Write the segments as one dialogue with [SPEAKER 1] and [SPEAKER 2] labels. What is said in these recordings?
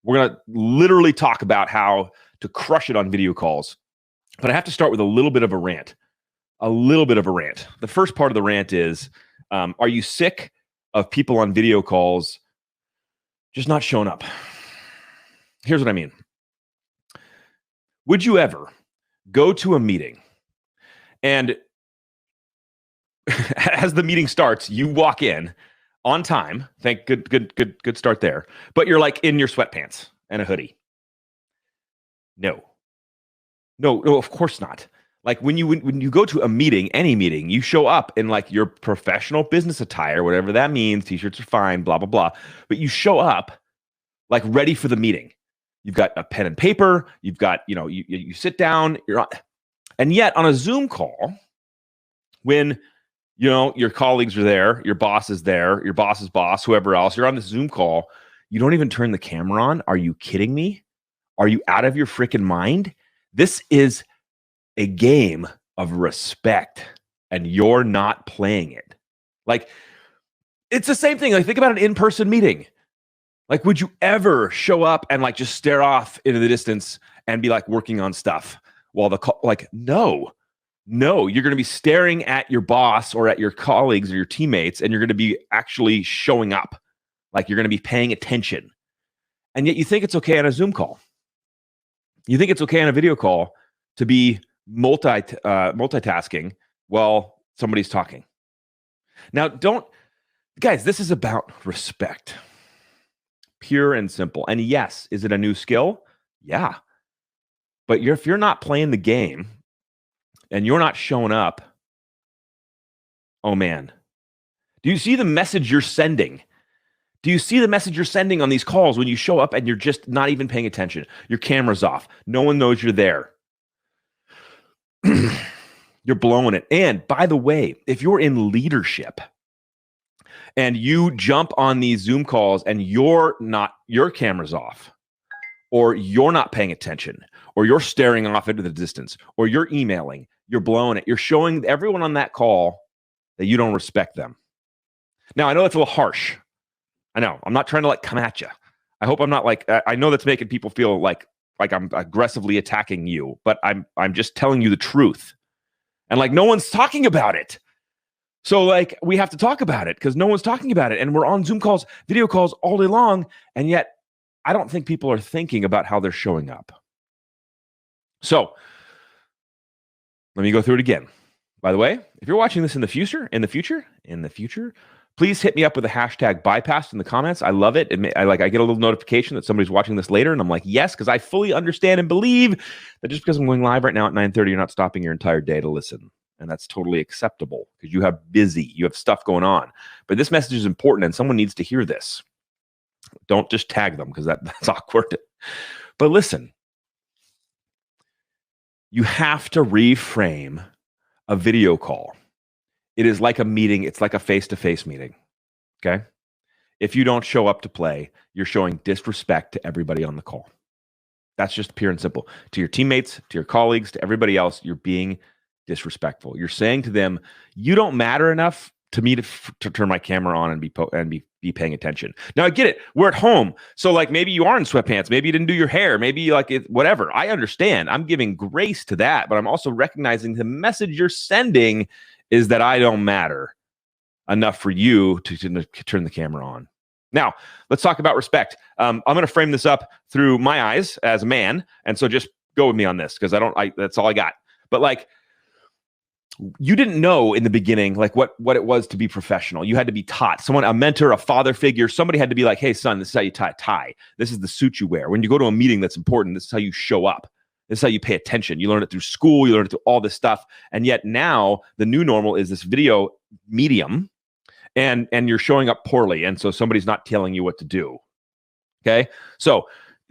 [SPEAKER 1] We're going to literally talk about how to crush it on video calls. But I have to start with a little bit of a rant. The first part of the rant is, are you sick of people on video calls just not showing up? Here's what I mean. Would you ever go to a meeting and as the meeting starts, you walk in on time? Good start there. But you're like in your sweatpants and a hoodie. No, of course not. Like when you go to a meeting, any meeting, you show up in like your professional business attire, whatever that means. T-shirts are fine, blah, blah, blah. But you show up like ready for the meeting. You've got a pen and paper. You've got, you sit down. And yet on a Zoom call, when your colleagues are there, your boss is there, your boss's boss, whoever else, you're on this Zoom call, you don't even turn the camera on. Are you kidding me? Are you out of your freaking mind? This is a game of respect, and you're not playing it. Like, it's the same thing. Like, think about an in-person meeting. Like, would you ever show up and like just stare off into the distance and be like working on stuff while the call? Like, no, you're going to be staring at your boss or at your colleagues or your teammates, and you're going to be actually showing up. Like, you're going to be paying attention. And yet you think it's okay on a Zoom call. You think it's okay on a video call to be multitasking while somebody's talking. Now, guys, this is about respect. Pure and simple. And yes, is it a new skill? Yeah. But if you're not playing the game and you're not showing up, oh man. Do you see the message you're sending? Do you see the message you're sending on these calls when you show up and you're just not even paying attention? Your camera's off. No one knows you're there. You're blowing it. And by the way, if you're in leadership and you jump on these Zoom calls and your camera's off, or you're not paying attention, or you're staring off into the distance, or you're emailing, you're blowing it. You're showing everyone on that call that you don't respect them. Now, I know that's a little harsh. I know. I'm not trying to like come at you. I hope I'm not like, I know that's making people feel like I'm aggressively attacking you, but I'm just telling you the truth. And like, no one's talking about it. So like, we have to talk about it because no one's talking about it. And we're on Zoom calls, video calls all day long. And yet I don't think people are thinking about how they're showing up. So let me go through it again. By the way, if you're watching this in the future, please hit me up with a hashtag bypass in the comments. I love it. I get a little notification that somebody's watching this later, and I'm like, yes, because I fully understand and believe that just because I'm going live right now at 9:30, you're not stopping your entire day to listen. And that's totally acceptable because you have stuff going on. But this message is important, and someone needs to hear this. Don't just tag them because that's awkward. But listen, you have to reframe a video call. It is like a meeting. It's like a face-to-face meeting, okay? If you don't show up to play, you're showing disrespect to everybody on the call. That's just pure and simple. To your teammates, to your colleagues, to everybody else, you're being disrespectful. You're saying to them, you don't matter enough to me to turn my camera on and be paying attention. Now, I get it. We're at home. So like maybe you are in sweatpants. Maybe you didn't do your hair. Maybe like whatever. I understand. I'm giving grace to that, but I'm also recognizing the message you're sending is that I don't matter enough for you to turn the camera on. Now, let's talk about respect. I'm going to frame this up through my eyes as a man. And so just go with me on this because that's all I got. But like, you didn't know in the beginning, like what it was to be professional. You had to be taught. A mentor, a father figure, somebody had to be like, hey, son, this is how you tie a tie. This is the suit you wear. When you go to a meeting that's important, this is how you show up. This is how you pay attention. You learn it through school. You learn it through all this stuff. And yet now the new normal is this video medium and you're showing up poorly. And so somebody's not telling you what to do. Okay. So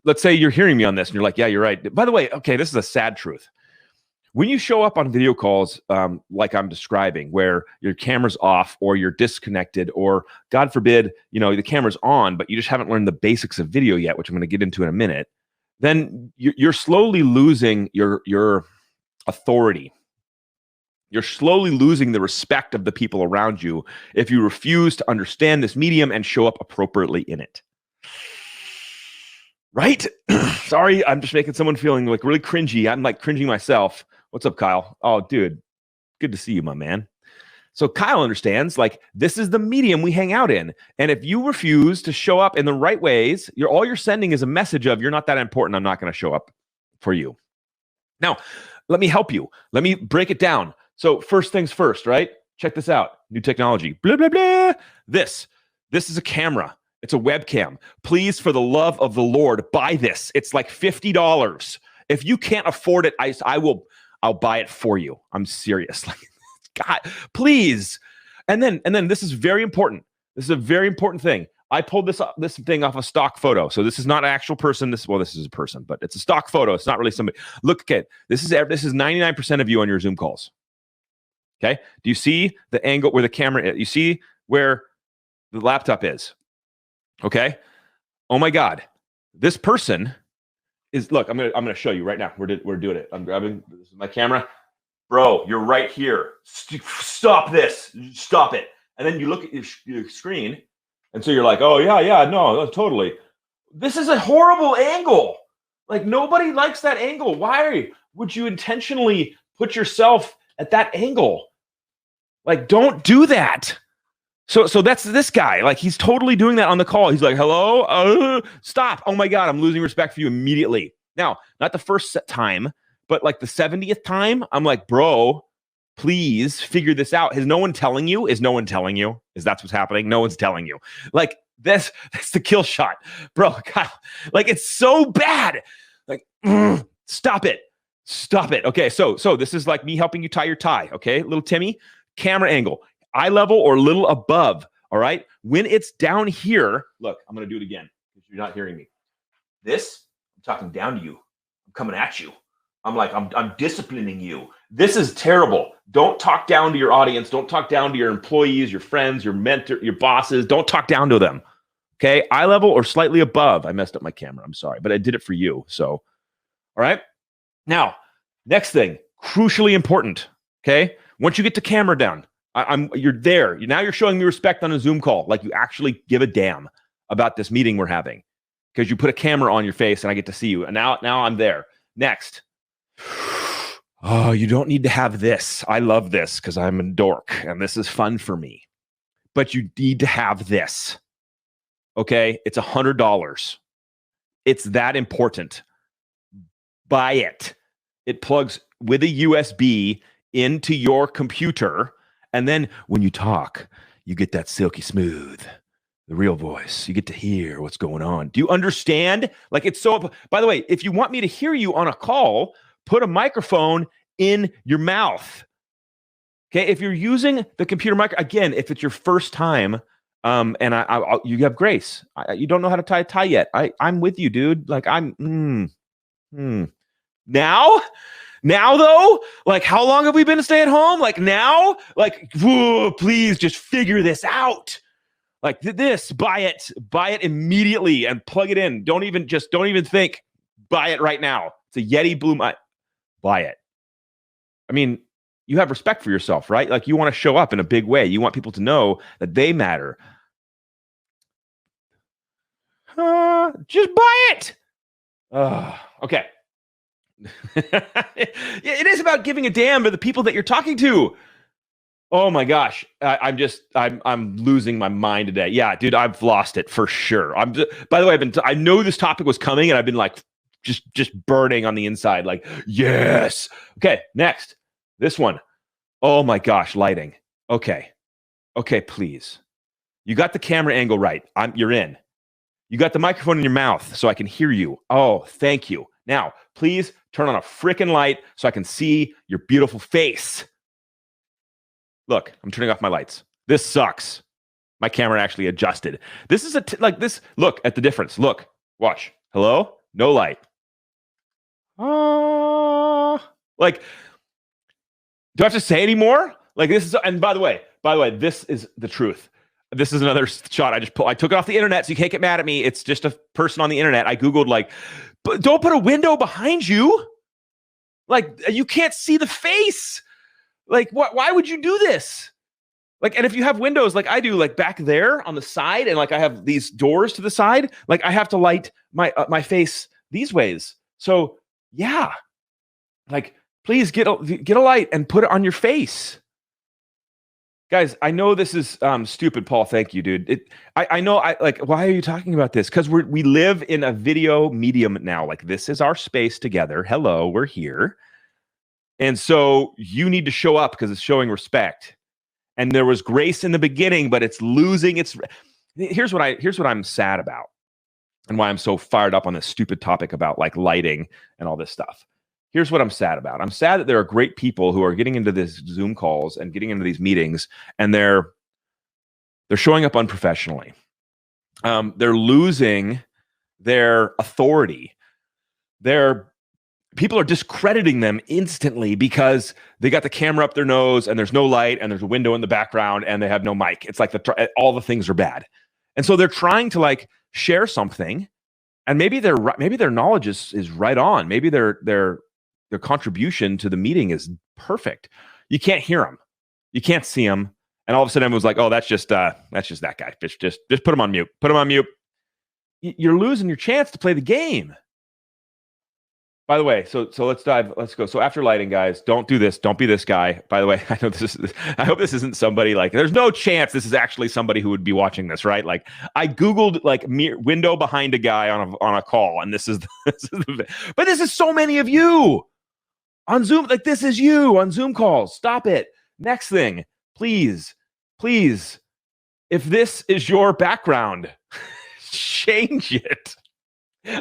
[SPEAKER 1] let's say you're hearing me on this and you're like, yeah, you're right. By the way, okay, this is a sad truth. When you show up on video calls, like I'm describing, where your camera's off or you're disconnected, or God forbid, the camera's on, but you just haven't learned the basics of video yet, which I'm going to get into in a minute, then you're slowly losing your authority. You're slowly losing the respect of the people around you if you refuse to understand this medium and show up appropriately in it. Right? Sorry, I'm just making someone feeling like really cringy. I'm like cringing myself. What's up, Kyle? Oh, dude, good to see you, my man. So Kyle understands, like, this is the medium we hang out in. And if you refuse to show up in the right ways, all you're sending is a message of, you're not that important. I'm not going to show up for you. Now, let me help you. Let me break it down. So first things first, right? Check this out. New technology. Blah, blah, blah. This is a camera. It's a webcam. Please, for the love of the Lord, buy this. It's like $50. If you can't afford it, I'll buy it for you. I'm serious. Like, God, please. And then this is very important. This is a very important thing. I pulled this thing off a stock photo. So this is not an actual person. This is a person, but it's a stock photo. It's not really somebody. Look at this is 99% of you on your Zoom calls. Okay. Do you see the angle where the camera is? You see where the laptop is? Okay. Oh my God. This person is, look, I'm gonna show you right now. We're doing it. I'm grabbing, this is my camera. Bro, you're right here. Stop this. Stop it. And then you look at your screen, and so you're like, oh, yeah, no, totally. This is a horrible angle. Like, nobody likes that angle. Why would you intentionally put yourself at that angle? Like, don't do that. So that's this guy. Like, he's totally doing that on the call. He's like, hello? Stop. Oh, my God, I'm losing respect for you immediately. Now, not the first time, but like the 70th time, I'm like, bro, please figure this out. Is no one telling you? Is that's what's happening? No one's telling you. Like, that's the kill shot. Bro, Kyle, like, it's so bad. Like, stop it. Okay, so this is like me helping you tie your tie, okay? Little Timmy, camera angle, eye level or a little above, all right? When it's down here, look, I'm going to do it again because you're not hearing me. This, I'm talking down to you. I'm coming at you. I'm like, I'm disciplining you. This is terrible. Don't talk down to your audience. Don't talk down to your employees, your friends, your mentor, your bosses. Don't talk down to them. Okay? Eye level or slightly above. I messed up my camera. I'm sorry, but I did it for you. So, all right? Now, next thing, crucially important. Okay? Once you get the camera down, you're there. Now you're showing me respect on a Zoom call. Like, you actually give a damn about this meeting we're having because you put a camera on your face and I get to see you. And now I'm there. Next. Oh, you don't need to have this. I love this because I'm a dork and this is fun for me. But you need to have this. Okay? It's $100. It's that important. Buy it. It plugs with a USB into your computer. And then when you talk, you get that silky smooth, the real voice. You get to hear what's going on. Do you understand? Like, it's so, by the way, if you want me to hear you on a call, put a microphone in your mouth. Okay, if you're using the computer mic, again, if it's your first time, and you have grace. You don't know how to tie a tie yet. I'm with you, dude. Like, Now though, like, how long have we been stay at home? Like, now, like, whoa, please just figure this out. Like, this, buy it immediately and plug it in. Don't even think. Buy it right now. It's a Yeti Blue Mic. Buy it. I mean, you have respect for yourself, right? Like, you want to show up in a big way. You want people to know that they matter. Just buy it. Okay. It is about giving a damn to the people that you're talking to. Oh my gosh. I'm losing my mind today. Yeah, dude, I've lost it for sure. By the way, I know this topic was coming and I've been like, just burning on the inside. Like, yes. Okay. Next, this one. Oh my gosh. Lighting. Okay, please. You got the camera angle right. You're in. You got the microphone in your mouth so I can hear you. Oh, thank you. Now, please turn on a freaking light so I can see your beautiful face. Look, I'm turning off my lights. This sucks. My camera actually adjusted. This is like this. Look at the difference. Look, watch. Hello? No light. Like, do I have to say any more? Like, this is, and by the way, this is the truth. This is another shot I took it off the internet, so you can't get mad at me. It's just a person on the internet. I Googled, like, but don't put a window behind you. Like, you can't see the face. Like, why would you do this? Like, and if you have windows like I do, like back there on the side, and like I have these doors to the side, like I have to light my face these ways. So yeah, like please get a light and put it on your face. Guys, I know this is stupid, Paul. Thank you, dude. I know. Why are you talking about this? Because we live in a video medium now. Like, this is our space together. Hello, we're here, and so you need to show up because it's showing respect. And there was grace in the beginning, but it's losing its. Here's what I'm sad about, and why I'm so fired up on this stupid topic about like lighting and all this stuff. Here's what I'm sad about. I'm sad that there are great people who are getting into this Zoom calls and getting into these meetings, and they're showing up unprofessionally. They're losing their authority. People are discrediting them instantly because they got the camera up their nose and there's no light and there's a window in the background and they have no mic. It's like all the things are bad. And so they're trying to like share something, and maybe their knowledge is right on. Maybe their contribution to the meeting is perfect. You can't hear them. You can't see them. And all of a sudden everyone's like, oh, that's just that guy. Just put him on mute. Put him on mute. You're losing your chance to play the game. By the way, so let's go. So after lighting, guys, don't do this. Don't be this guy. By the way, I hope this isn't somebody like, there's no chance this is actually somebody who would be watching this, right? Like I Googled like window behind a guy on a call, and this is but this is so many of you on Zoom. Like this is you on Zoom calls. Stop it. Next thing, please. If this is your background, change it.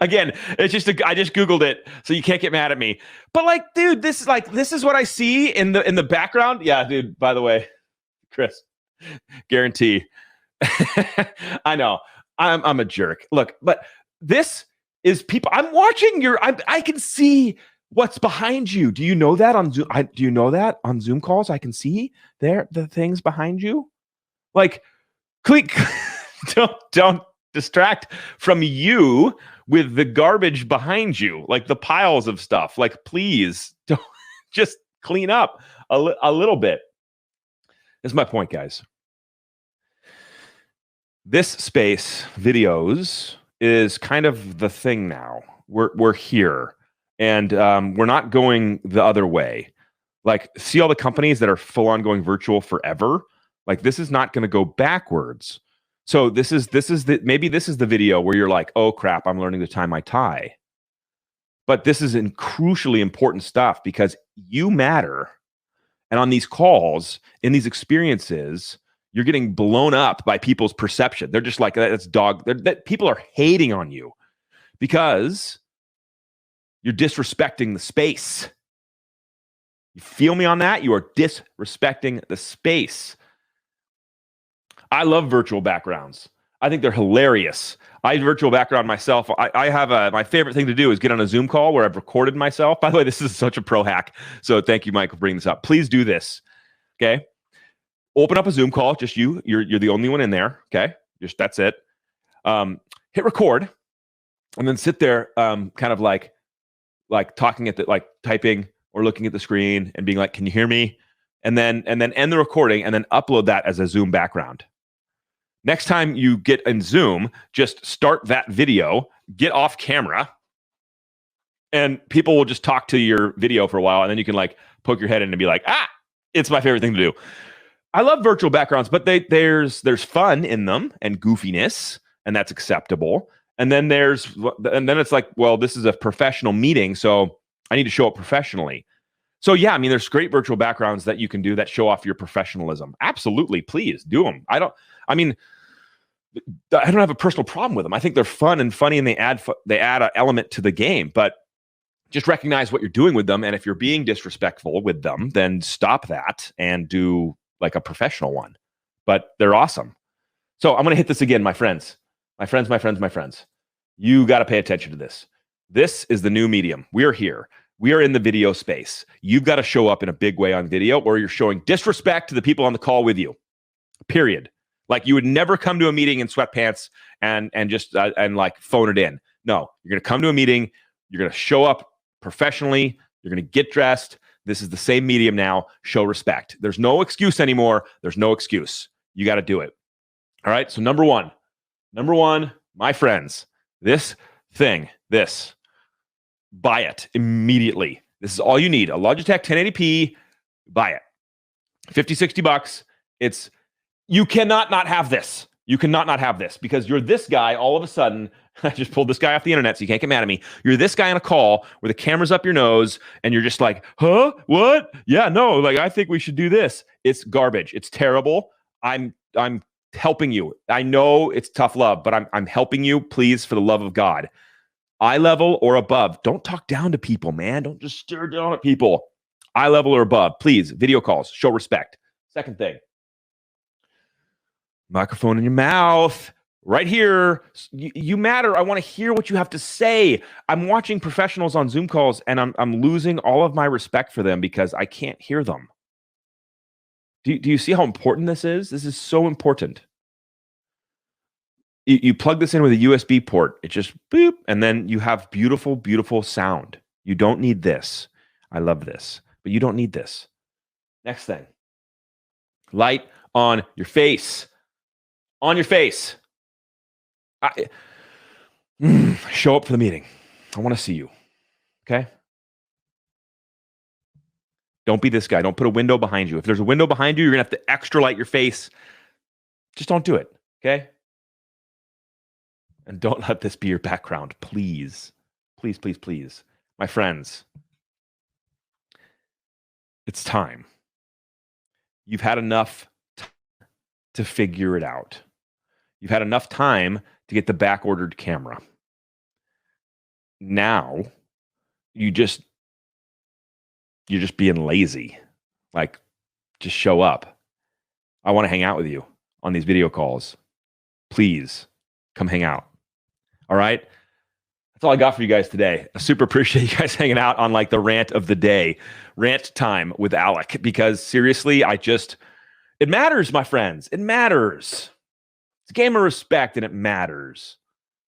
[SPEAKER 1] Again, I just Googled it, so you can't get mad at me. But like, dude, this is what I see in the background. Yeah, dude. By the way, Chris, guarantee. I know I'm a jerk. Look, but this is people. I'm watching I can see what's behind you. Do you know that on Zoom? Do you know that on Zoom calls? I can see the things behind you. Like, click. Don't distract from you with the garbage behind you, like the piles of stuff. Like, please don't just clean up a little bit. That's my point, guys. This space, videos, is kind of the thing now. We're here, and we're not going the other way. Like, see all the companies that are full on going virtual forever. Like, this is not going to go backwards. So maybe this is the video where you're like, oh crap, I'm learning to tie my tie. But this is crucially important stuff because you matter. And on these calls, in these experiences, you're getting blown up by people's perception. They're just like, that people are hating on you because you're disrespecting the space. You feel me on that? You are disrespecting the space. I love virtual backgrounds. I think they're hilarious. I virtual background myself. I have my favorite thing to do is get on a Zoom call where I've recorded myself. By the way, this is such a pro hack. So thank you, Mike, for bringing this up. Please do this. Okay. Open up a Zoom call. Just you. You're the only one in there. Okay. Just that's it. Hit record, and then sit there, kind of like talking at typing or looking at the screen and being like, "Can you hear me?" And then end the recording and then upload that as a Zoom background. Next time you get in Zoom, just start that video, get off camera, and people will just talk to your video for a while, and then you can like poke your head in and be like, it's my favorite thing to do. I love virtual backgrounds, but there's fun in them and goofiness, and that's acceptable. And then it's like, well, this is a professional meeting, so I need to show up professionally. So yeah, I mean, there's great virtual backgrounds that you can do that show off your professionalism. Absolutely, please do them. I don't have a personal problem with them. I think they're fun and funny, and they add an element to the game. But just recognize what you're doing with them, and if you're being disrespectful with them, then stop that and do like a professional one. But they're awesome. So I'm going to hit this again, my friends. You got to pay attention to this. This is the new medium. We're here. We are in the video space. You've got to show up in a big way on video, or you're showing disrespect to the people on the call with you. Period. Like, you would never come to a meeting in sweatpants and just like phone it in. No, you're going to come to a meeting. You're going to show up professionally. You're going to get dressed. This is the same medium now. Show respect. There's no excuse anymore. There's no excuse. You got to do it. All right. So number one, my friends, this, buy it immediately. This is all you need. A Logitech 1080p, buy it. 50, 60 bucks. You cannot not have this. You cannot not have this because you're this guy all of a sudden. I just pulled this guy off the internet, so you can't get mad at me. You're this guy on a call where the camera's up your nose and you're just like, huh? What? Yeah, no, like I think we should do this. It's garbage. It's terrible. I'm helping you. I know it's tough love, but I'm helping you. Please, for the love of God. Eye level or above. Don't talk down to people, man. Don't just stare down at people. Eye level or above. Please, video calls. Show respect. Second thing. Microphone in your mouth. Right here. You matter. I want to hear what you have to say. I'm watching professionals on Zoom calls and I'm losing all of my respect for them because I can't hear them. Do you see how important this is? This is so important. You plug this in with a USB port. It just boop, and then you have beautiful, beautiful sound. You don't need this. I love this, but you don't need this. Next thing. Light on your face. On your face. Show up for the meeting. I want to see you. Okay? Don't be this guy. Don't put a window behind you. If there's a window behind you, you're going to have to extra light your face. Just don't do it. Okay? And don't let this be your background. Please. Please, please, please. My friends, it's time. You've had enough to figure it out. You've had enough time to get the back-ordered camera. Now, you're just being lazy. Like, just show up. I want to hang out with you on these video calls. Please, come hang out. All right? That's all I got for you guys today. I super appreciate you guys hanging out on like the rant of the day. Rant time with Alec. Because seriously, it matters, my friends. It matters. It's a game of respect and it matters.